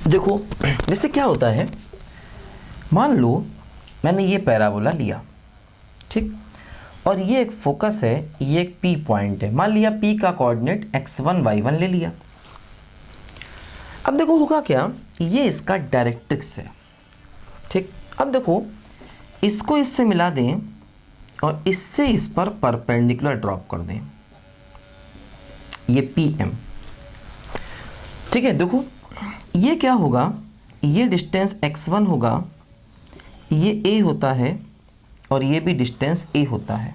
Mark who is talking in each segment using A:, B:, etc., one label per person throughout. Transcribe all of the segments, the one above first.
A: देखो जैसे क्या होता है, मान लो मैंने ये पैराबोला लिया, ठीक, और ये एक फोकस है, ये एक पी पॉइंट है। मान लिया पी का कोऑर्डिनेट x1 y1 ले लिया। अब देखो होगा क्या, ये इसका डायरेक्ट्रिक्स है, ठीक। अब देखो इसको इससे मिला दें और इससे इस पर परपेंडिकुलर ड्रॉप कर दें, ये पी एम, ठीक है। देखो ये क्या होगा, ये डिस्टेंस x1 होगा, ये a होता है और ये भी डिस्टेंस a होता है,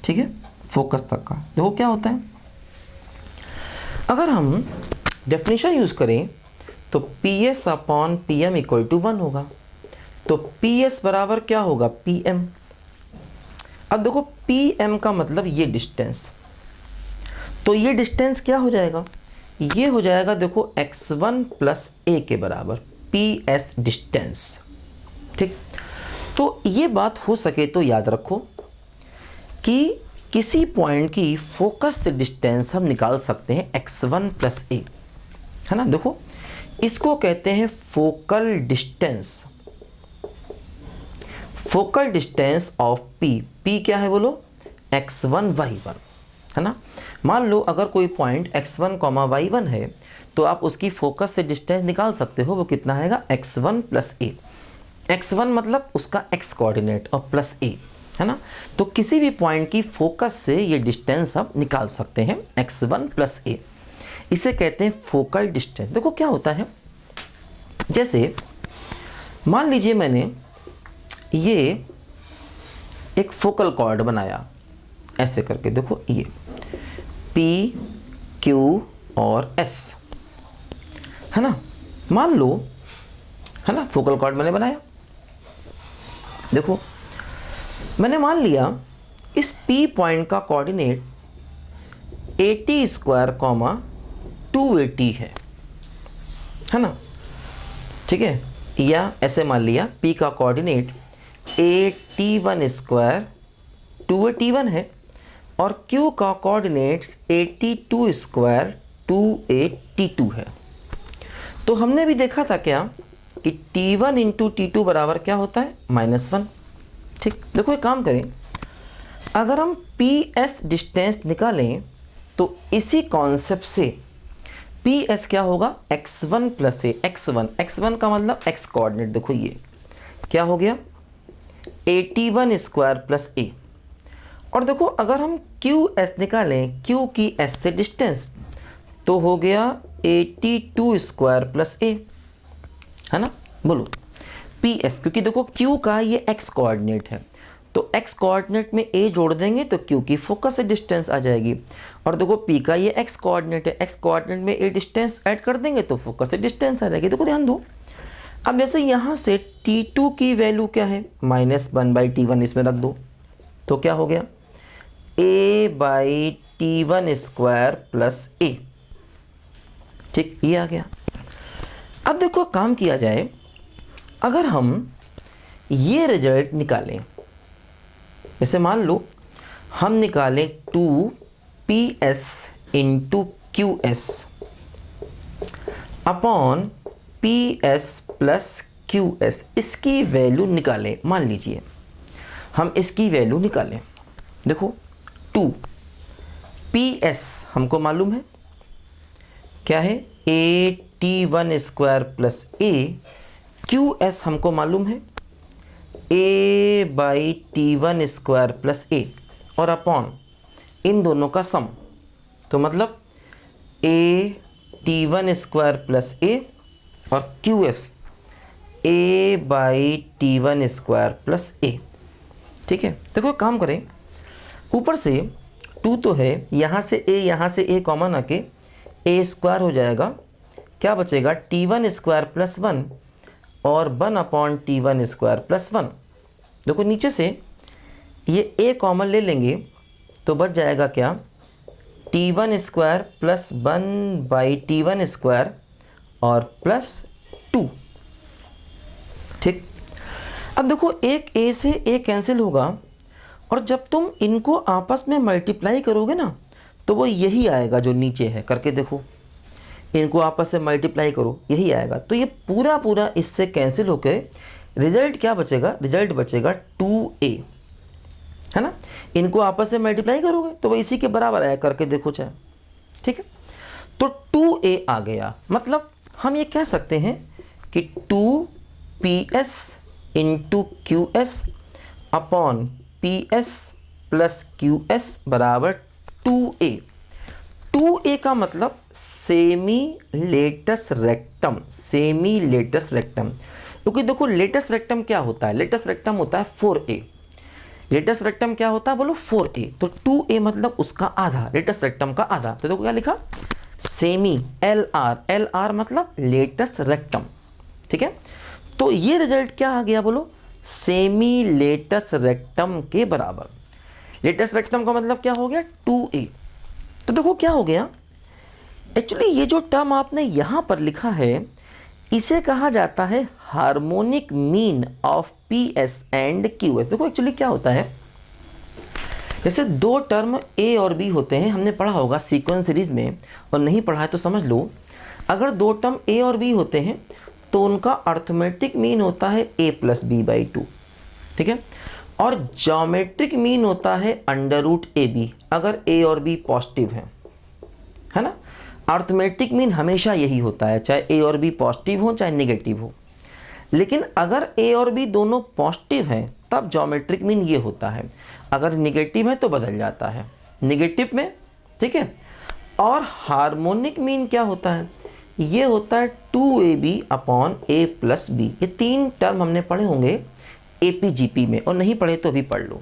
A: ठीक है, फोकस तक का। देखो क्या होता है, अगर हम डेफिनेशन यूज़ करें तो PS upon PM equal to 1 होगा, तो PS बराबर क्या होगा, PM। अब देखो PM का मतलब ये डिस्टेंस, तो ये डिस्टेंस क्या हो जाएगा, ये हो जाएगा देखो x1 प्लस a के बराबर, PS डिस्टेंस, ठीक। तो ये बात हो सके तो याद रखो कि किसी पॉइंट की फोकस से डिस्टेंस हम निकाल सकते हैं x1 प्लस a, है ना। देखो इसको कहते हैं focal distance, focal distance of p क्या है बोलो, x1 y1, है ना। मान लो अगर कोई पॉइंट x1 y1 है तो आप उसकी फोकस से डिस्टेंस निकाल सकते हो, वो कितना आएगा, x1 प्लस a। x1 मतलब उसका x कोऑर्डिनेट और प्लस a, है ना। तो किसी भी पॉइंट की फोकस से ये डिस्टेंस आप निकाल सकते हैं, x1 प्लस a, इसे कहते हैं फोकल डिस्टेंस। देखो क्या होता है, जैसे मान लीजिए मैंने ये एक फोकल कॉर्ड बनाया ऐसे करके, देखो ये P Q और S, है ना, मान लो, है ना, फोकल कॉर्ड मैंने बनाया। देखो मैंने मान लिया इस P पॉइंट का कोऑर्डिनेट 80 स्क्वायर 280 है ना, ठीक है। या ऐसे मान लिया P का कोऑर्डिनेट 81 स्क्वायर 281 है और Q का कोऑर्डिनेट्स 82 स्क्वायर 282 है। तो हमने भी देखा था क्या कि T1 इंटू T2 बराबर क्या होता है, -1, ठीक। देखो एक काम करें, अगर हम PS डिस्टेंस निकालें तो इसी कॉन्सेप्ट से PS क्या होगा, x1 प्लस a, x1 का मतलब x कोऑर्डिनेट, देखो ये क्या हो गया 81 स्क्वायर प्लस a। और देखो अगर हम QS निकालें, Q की S से डिस्टेंस, तो हो गया 82 स्क्वायर प्लस a, है ना। बोलो PS, क्योंकि देखो Q का ये x कोऑर्डिनेट है, तो x कोऑर्डिनेट में a जोड़ देंगे तो Q की फोकस से डिस्टेंस आ जाएगी। और देखो P का ये x कोऑर्डिनेट है, x कोऑर्डिनेट में a डिस्टेंस ऐड कर देंगे तो फोकस से डिस्टेंस आ जाएगी। देखो ध्यान दो, अब जैसे यहाँ से T2 की वैल्यू क्या है, -1/T1, इसमें रख दो तो क्या हो गया, a/T1 स्क्वायर प्लस a, ठीक, ये आ गया। अब देखो काम किया जाए, अगर हम ये रिजल्ट निकालें, जैसे मान लो हम निकालें 2PS into QS upon PS plus QS, इसकी वैल्यू निकालें। मान लीजिए हम इसकी वैल्यू निकालें, देखो 2PS हमको मालूम है क्या है, A/T1 square plus a, QS हमको मालूम है a/T1 स्क्वायर प्लस a, और अपॉन इन दोनों का सम, तो मतलब a/T1 स्क्वायर प्लस a और QS a/T1 square plus a, ठीक है। देखो काम करें, ऊपर से 2 तो है, यहाँ से a कॉमन आके a स्क्वायर हो जाएगा, क्या बचेगा, T1 स्क्वायर प्लस 1 और 1/T1 स्क्वायर प्लस 1। देखो नीचे से ये a कॉमन ले लेंगे तो बच जाएगा क्या, T1 square plus 1/T1 square और प्लस 2, ठीक। अब देखो एक a से a कैंसिल होगा और जब तुम इनको आपस में मल्टीप्लाई करोगे ना तो वो यही आएगा जो नीचे है, करके देखो इनको आपस से मल्टीप्लाई करो, यही आएगा। तो ये पूरा पूरा इससे कैंसिल होकर रिजल्ट क्या बचेगा, रिजल्ट बचेगा 2a, है ना। इनको आपस से मल्टीप्लाई करोगे तो वो इसी के बराबर आया, करके देखो चाहे, ठीक है। तो 2a आ गया, मतलब हम ये कह सकते हैं कि 2ps into QS upon PS plus QS बराबर 2a। 2a का मतलब semi latus rectum, semi latus rectum, क्योंकि देखो लेटस रेक्टम क्या होता है, लेटस रेक्टम होता है 4a, लेटस रेक्टम क्या होता है बोलो 4a, तो 2a मतलब उसका आधा, लेटस रेक्टम का आधा। तो देखो क्या लिखा, सेमी LR, LR मतलब लेटस रेक्टम, ठीक है। तो ये रिजल्ट क्या आ गया बोलो, सेमी लेटस रेक्टम के बराबर। लेटस रेक्टम का मतलब क्या हो गया 2a। तो देखो क्या हो गया, एक्चुअली ये जो टर्म आपने यहां पर लिखा है इसे कहा जाता है harmonic mean of PS and QS। देखो एक्चुअली क्या होता है, जैसे दो टर्म A और B होते हैं, हमने पढ़ा होगा सीक्वेंस सीरीज में, और नहीं पढ़ा है तो समझ लो। अगर दो टर्म A और B होते हैं तो उनका अर्थमेटिक मीन होता है A प्लस B/2, ठीक है। और ज्योमेट्रिक मीन होता है √AB, अगर A और B पॉजिटिव है ना। अर्थमेटिक मीन हमेशा यही होता है, चाहे A और B पॉजिटिव हो चाहे नेगेटिव हो। लेकिन अगर A और B दोनों पॉजिटिव हैं तब ज्योमेट्रिक मीन ये होता है, अगर नेगेटिव है तो बदल जाता है नेगेटिव में, ठीक है। और हार्मोनिक मीन क्या होता है, ये होता है 2AB upon A plus B। ये तीन टर्म हमने पढ़े होंगे APGP में, और नहीं पढ़े तो भी पढ़ लो,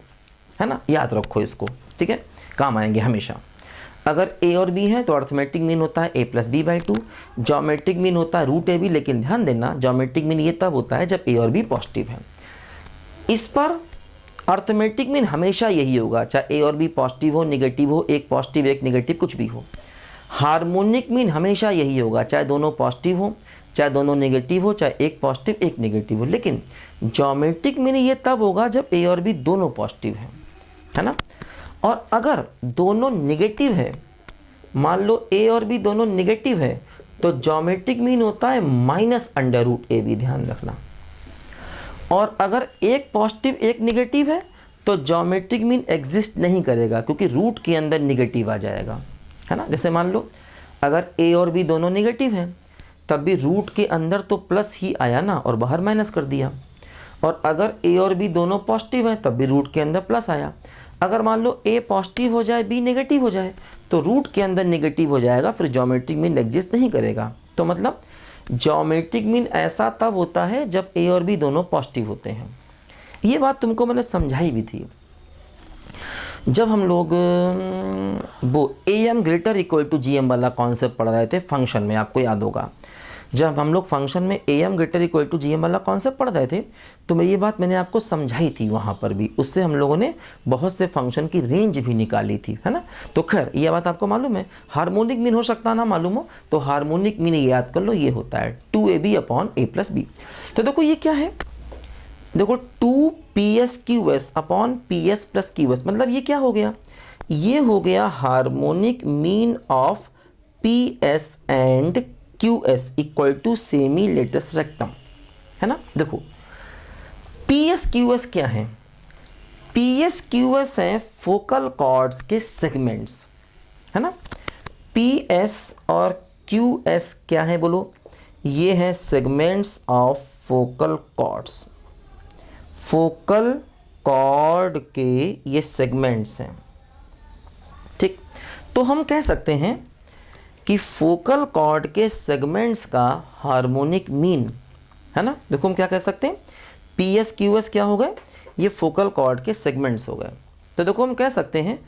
A: है ना, याद रखो इसको, ठीक है, काम आएंगे हमेशा। अगर A और B है तो अर्थमेटिक मीन होता है A plus B/2, geometric mean होता है √AB, लेकिन ध्यान देना ज्योमेट्रिक मीन ये तब होता है जब A और B पॉजिटिव है। इस पर अर्थमेटिक मीन हमेशा यही होगा, चाहे A और B पॉजिटिव हो नेगेटिव हो, एक पॉजिटिव एक नेगेटिव कुछ भी हो। हार्मोनिक मीन हमेशा यही होगा, चाहे दोनों पॉजिटिव हो चाहे दोनों नेगेटिव हो, चाहे एक पॉजिटिव एक नेगेटिव हो। लेकिन ज्योमेट्रिक मीन ये तब होगा जब A और B दोनों पॉजिटिव है ना। और अगर दोनों नेगेटिव है, मान लो A और B दोनों नेगेटिव है, तो ज्योमेट्रिक मीन होता है -√AB, ध्यान रखना। और अगर एक पॉजिटिव एक नेगेटिव है तो ज्योमेट्रिक मीन एग्जिस्ट नहीं करेगा, क्योंकि रूट के अंदर नेगेटिव आ जाएगा, है ना। जैसे मान लो अगर A और B दोनों नेगेटिव हैं तब भी रूट के अंदर तो प्लस ही आया ना, और बाहर माइनस कर दिया। और अगर A और B दोनों पॉजिटिव हैं तब भी रूट के अंदर प्लस आया। अगर मान लो A पॉजिटिव हो जाए B नेगेटिव हो जाए तो रूट के अंदर नेगेटिव हो जाएगा, फिर ज्योमेट्रिक मीन एग्जिस्ट नहीं करेगा। तो मतलब ज्योमेट्रिक मीन ऐसा तब होता है जब A और B दोनों पॉजिटिव होते हैं। ये बात तुमको मैंने समझाई भी थी जब हम लोग वो AM > GM वाला कॉन्सेप्ट पढ़ रहे थे फंक्शन में, आपको याद होगा। जब हम लोग फंक्शन में AM > GM वाला कॉन्सेप्ट पढ़ रहे थे तो मैं ये बात मैंने आपको समझाई थी वहाँ पर भी, उससे हम लोगों ने बहुत से फंक्शन की रेंज भी निकाली थी, है ना। तो खैर ये बात आपको मालूम है। हार्मोनिक मीन हो सकता ना मालूम हो तो हार्मोनिक मीन याद कर लो, ये होता है 2AB upon A plus B। तो देखो ये क्या है, देखो 2PSQS upon PS plus QS, मतलब ये क्या हो गया, ये हो गया harmonic mean of PS and QS equal to semi latus rectum, है ना। देखो PSQS क्या है, PSQS है फोकल कॉर्ड्स के सेगमेंट्स, है ना। PS और QS क्या है बोलो, ये है segments of focal chords, focal chord के ये सेगमेंट्स हैं, ठीक। तो हम कह सकते हैं कि फोकल कॉर्ड के सेगमेंट्स का हार्मोनिक मीन, है ना। देखो हम क्या कह सकते हैं, PSQS क्या हो गए, ये फोकल कॉर्ड के सेगमेंट्स हो गए। तो देखो हम कह सकते हैं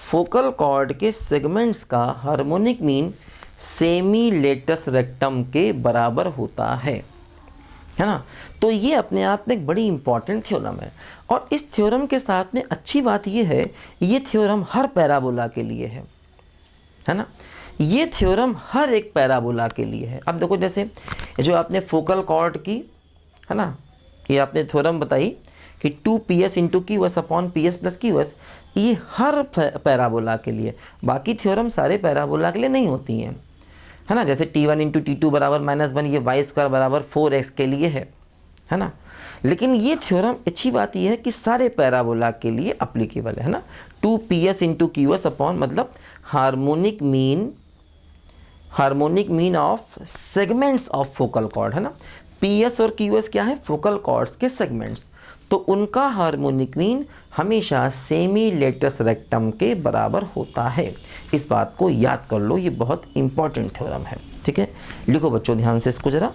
A: फोकल कॉर्ड के सेगमेंट्स का harmonic mean semi latus rectum के बराबर होता है ना। तो ये अपने आप में एक बड़ी इंपॉर्टेंट थ्योरम है। और इस थ्योरम के साथ में अच्छी बात ये है, ये थ्योरम हर पैराबोला के लिए है ना। ये थ्योरम हर एक पैराबोला के लिए है। अब देखो जैसे जो आपने फोकल कॉर्ड की, है ना, ये आपने थ्योरम बताई कि 2PS into QS upon PS plus QS, ये हर पैराबोला के लिए, बाकी थ्योरम सारे पैराबोला के लिए नहीं होती हैं, है ना। जैसे T1 इंटू टी टू बराबर -1, ये वाई स्क्वायर बराबर 4x के लिए है ना। लेकिन ये थ्योरम अच्छी बात ये है कि सारे पैराबोला के लिए अप्लीकेबल है ना। 2PS इंटू QS अपॉन मतलब harmonic mean of segments of focal cord, है ना। PS और QS क्या है, फोकल कॉर्ड्स के सेगमेंट्स, तो उनका हार्मोनिक मीन हमेशा सेमी लेटस रेक्टम के बराबर होता है। इस बात को याद कर लो, ये बहुत इंपॉर्टेंट थ्योरम है, ठीक है। लिखो बच्चों ध्यान से इसको ज़रा।